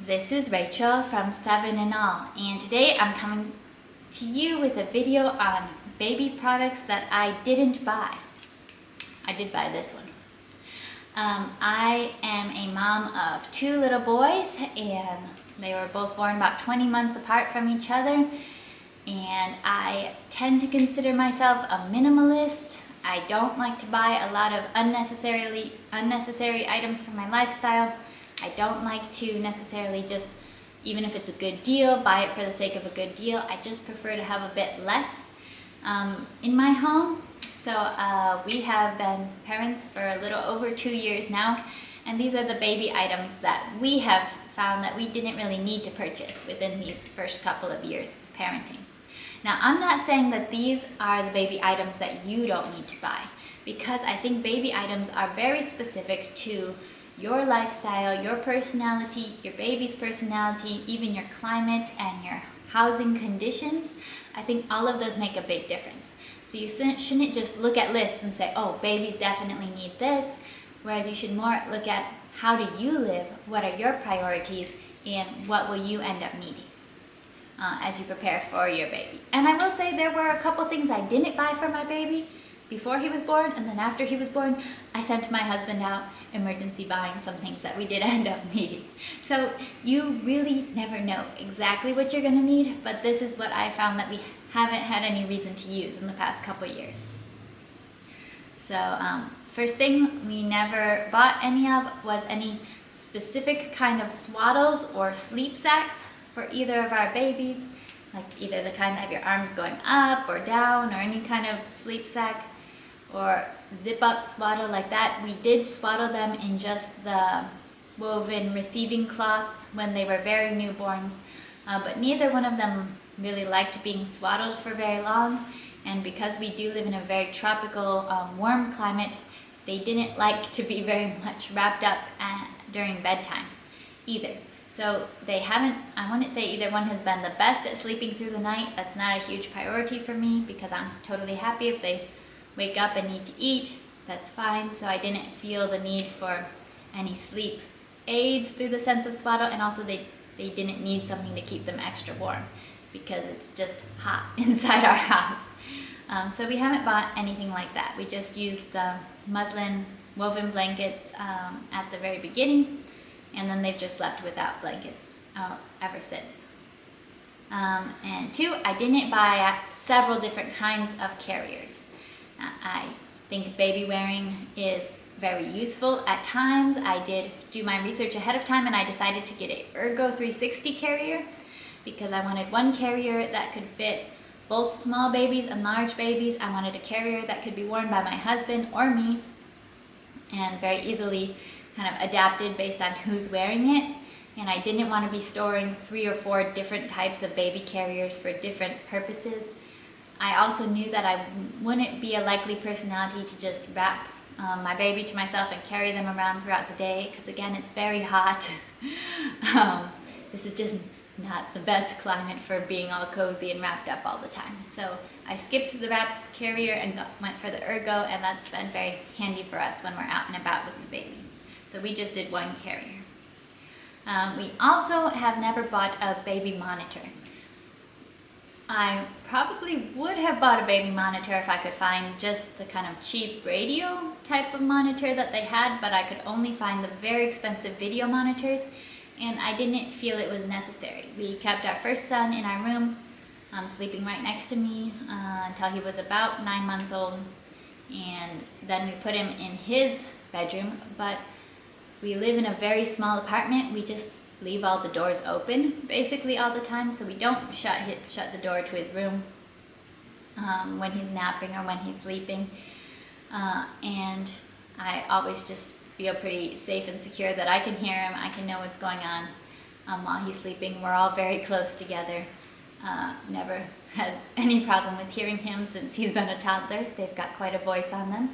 This is Rachel from 7 and All, and today I'm coming to you with a video on baby products that I didn't buy. I did buy this one. I am a mom of two little boys, and they were both born about 20 months apart from each other, and I tend to consider myself a minimalist. I don't like to buy a lot of unnecessary items for my lifestyle. I don't like to necessarily just, even if it's a good deal, buy it for the sake of a good deal. I just prefer to have a bit less in my home. So we have been parents for a little over 2 years now, and these are the baby items that we have found that we didn't really need to purchase within these first couple of years of parenting. Now, I'm not saying that these are the baby items that you don't need to buy, because I think baby items are very specific to your lifestyle, your personality, your baby's personality, even your climate and your housing conditions. I think all of those make a big difference. So you shouldn't just look at lists and say, oh, babies definitely need this, whereas you should more look at how do you live, what are your priorities, and what will you end up needing as you prepare for your baby. And I will say there were a couple things I didn't buy for my baby before he was born, and then after he was born, I sent my husband out emergency buying some things that we did end up needing. So you really never know exactly what you're going to need, but this is what I found that we haven't had any reason to use in the past couple years. So first thing we never bought any of was any specific kind of swaddles or sleep sacks for either of our babies, like either the kind that have your arms going up or down, or any kind of sleep sack or zip-up swaddle like that. We did swaddle them in just the woven receiving cloths when they were very newborns, but neither one of them really liked being swaddled for very long, and because we do live in a very tropical, warm climate, they didn't like to be very much wrapped up during bedtime either. So they haven't, I wouldn't say either one has been the best at sleeping through the night. That's not a huge priority for me, because I'm totally happy if they wake up and need to eat, that's fine. So I didn't feel the need for any sleep aids through the sense of swaddle, and also they didn't need something to keep them extra warm because it's just hot inside our house. So we haven't bought anything like that. We just used the muslin woven blankets at the very beginning, and then they've just slept without blankets ever since. And two, I didn't buy several different kinds of carriers. I think baby wearing is very useful at times. I did do my research ahead of time, and I decided to get an Ergo 360 carrier because I wanted one carrier that could fit both small babies and large babies. I wanted a carrier that could be worn by my husband or me and very easily kind of adapted based on who's wearing it. And I didn't want to be storing 3 or 4 different types of baby carriers for different purposes. I also knew that I wouldn't be a likely personality to just wrap my baby to myself and carry them around throughout the day, because again, it's very hot. This is just not the best climate for being all cozy and wrapped up all the time. So I skipped the wrap carrier and went for the Ergo, and that's been very handy for us when we're out and about with the baby. So we just did one carrier. We also have never bought a baby monitor. I probably would have bought a baby monitor if I could find just the kind of cheap radio type of monitor that they had, but I could only find the very expensive video monitors, and I didn't feel it was necessary. We kept our first son in our room, sleeping right next to me until he was about 9 months old, and then we put him in his bedroom, but we live in a very small apartment. We just leave all the doors open basically all the time, so we don't shut the door to his room when he's napping or when he's sleeping, and I always just feel pretty safe and secure that I can hear him, I can know what's going on while he's sleeping. We're all very close together. Never had any problem with hearing him since he's been a toddler. They've got quite a voice on them.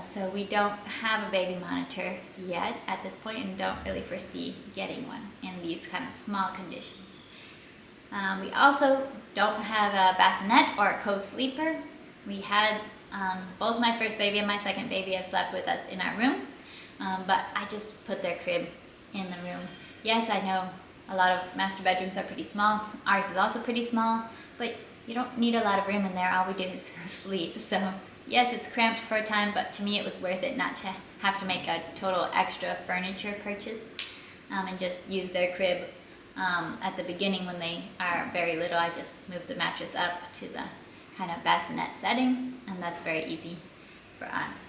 So we don't have a baby monitor yet at this point, and don't really foresee getting one in these kind of small conditions. We also don't have a bassinet or a co-sleeper. We had both my first baby and my second baby have slept with us in our room, but I just put their crib in the room Yes, I know a lot of master bedrooms are pretty small. Ours is also pretty small, but you don't need a lot of room in there. All we do is sleep. So yes, it's cramped for a time, but to me it was worth it not to have to make a total extra furniture purchase and just use their crib. At the beginning when they are very little, I just move the mattress up to the kind of bassinet setting, and that's very easy for us.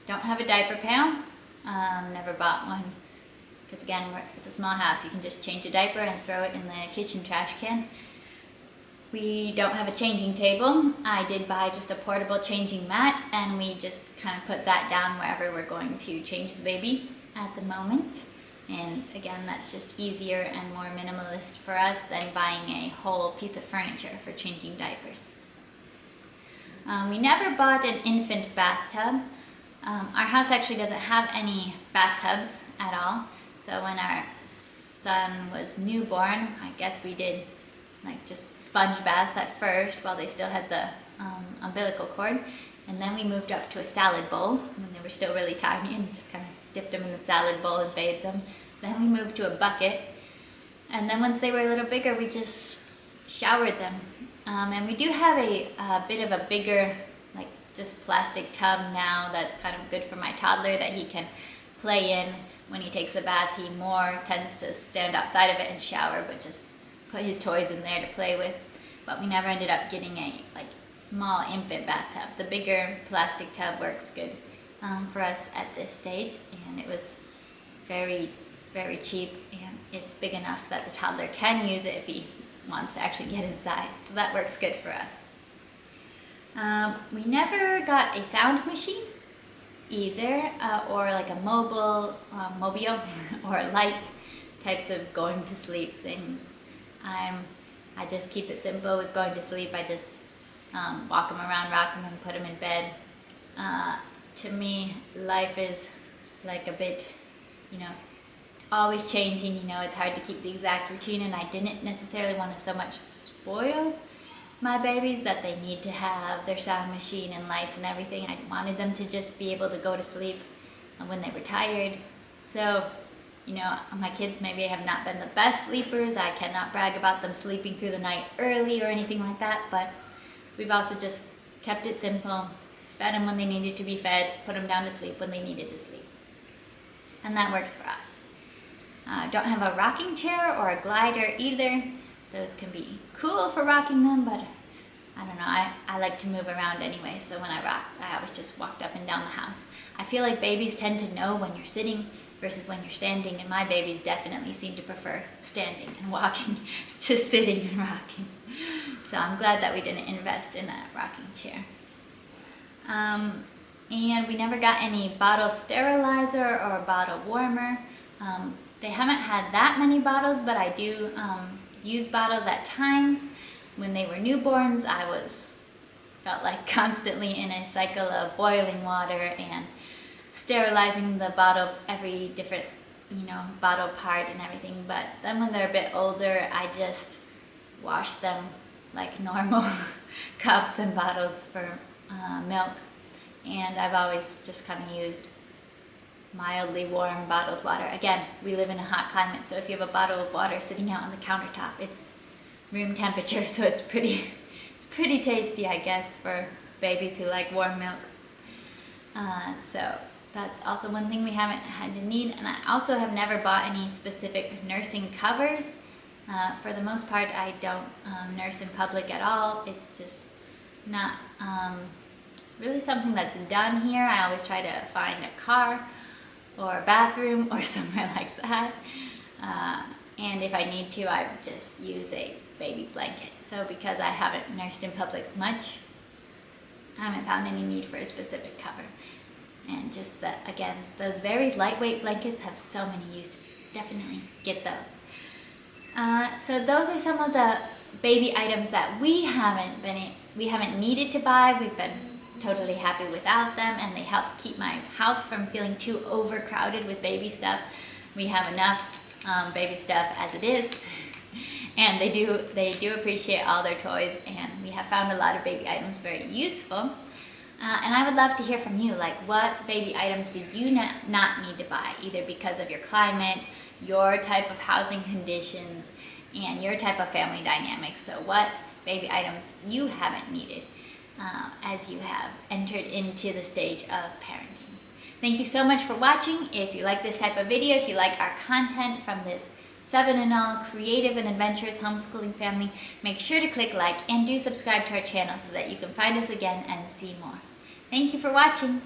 Don't have a diaper pail. Never bought one. Because again, it's a small house. You can just change a diaper and throw it in the kitchen trash can. We don't have a changing table. I did buy just a portable changing mat, and we just kind of put that down wherever we're going to change the baby at the moment. And again, that's just easier and more minimalist for us than buying a whole piece of furniture for changing diapers. We never bought an infant bathtub. Our house actually doesn't have any bathtubs at all. So when our son was newborn, I guess we did like just sponge baths at first while they still had the umbilical cord. And then we moved up to a salad bowl when they were still really tiny, and just kind of dipped them in the salad bowl and bathed them. Then we moved to a bucket. And then once they were a little bigger, we just showered them. And we do have a bit of a bigger, like just plastic tub now that's kind of good for my toddler that he can play in. When he takes a bath, he more tends to stand outside of it and shower, but just put his toys in there to play with. But we never ended up getting a like small infant bathtub. The bigger plastic tub works good for us at this stage, and it was very, very cheap, and it's big enough that the toddler can use it if he wants to actually get inside. So that works good for us. We never got a sound machine either, or like a mobile or light types of going to sleep things. I just keep it simple with going to sleep. I just walk them around, rock them, and put them in bed. To me, life is like a bit, always changing. It's hard to keep the exact routine, and I didn't necessarily want to so much spoil my babies that they need to have their sound machine and lights and everything. I wanted them to just be able to go to sleep when they were tired. So, my kids maybe have not been the best sleepers. I cannot brag about them sleeping through the night early or anything like that, but we've also just kept it simple, fed them when they needed to be fed, put them down to sleep when they needed to sleep. And that works for us. Don't have a rocking chair or a glider either. Those can be cool for rocking them, but I don't know, I like to move around anyway, so when I rock, I always just walked up and down the house. I feel like babies tend to know when you're sitting versus when you're standing, and my babies definitely seem to prefer standing and walking to sitting and rocking. So I'm glad that we didn't invest in a rocking chair. And we never got any bottle sterilizer or bottle warmer. They haven't had that many bottles, but I do use bottles at times. When they were newborns, I felt like constantly in a cycle of boiling water and sterilizing the bottle, every different, bottle part and everything. But then when they're a bit older, I just wash them like normal cups and bottles for milk. And I've always just kind of used mildly warm bottled water. Again, we live in a hot climate, so if you have a bottle of water sitting out on the countertop, it's room temperature, so it's pretty tasty, I guess, for babies who like warm milk. So that's also one thing we haven't had to need. And I also have never bought any specific nursing covers. For the most part, I don't nurse in public at all. It's just not really something that's done here. I always try to find a car or a bathroom or somewhere like that. And if I need to, I just use a baby blanket. So because I haven't nursed in public much, I haven't found any need for a specific cover. And just that, again, those very lightweight blankets have so many uses. Definitely get those. So those are some of the baby items that we haven't needed to buy. We've been totally happy without them, and they help keep my house from feeling too overcrowded with baby stuff. We have enough baby stuff as it is, and they do appreciate all their toys, and we have found a lot of baby items very useful. And I would love to hear from you, like what baby items did you not need to buy, either because of your climate, your type of housing conditions and your type of family dynamics. So what baby items you haven't needed as you have entered into the stage of parenting. Thank you so much for watching. If you like this type of video, if you like our content from this 7 in all creative and adventurous homeschooling family, make sure to click like and do subscribe to our channel so that you can find us again and see more. Thank you for watching.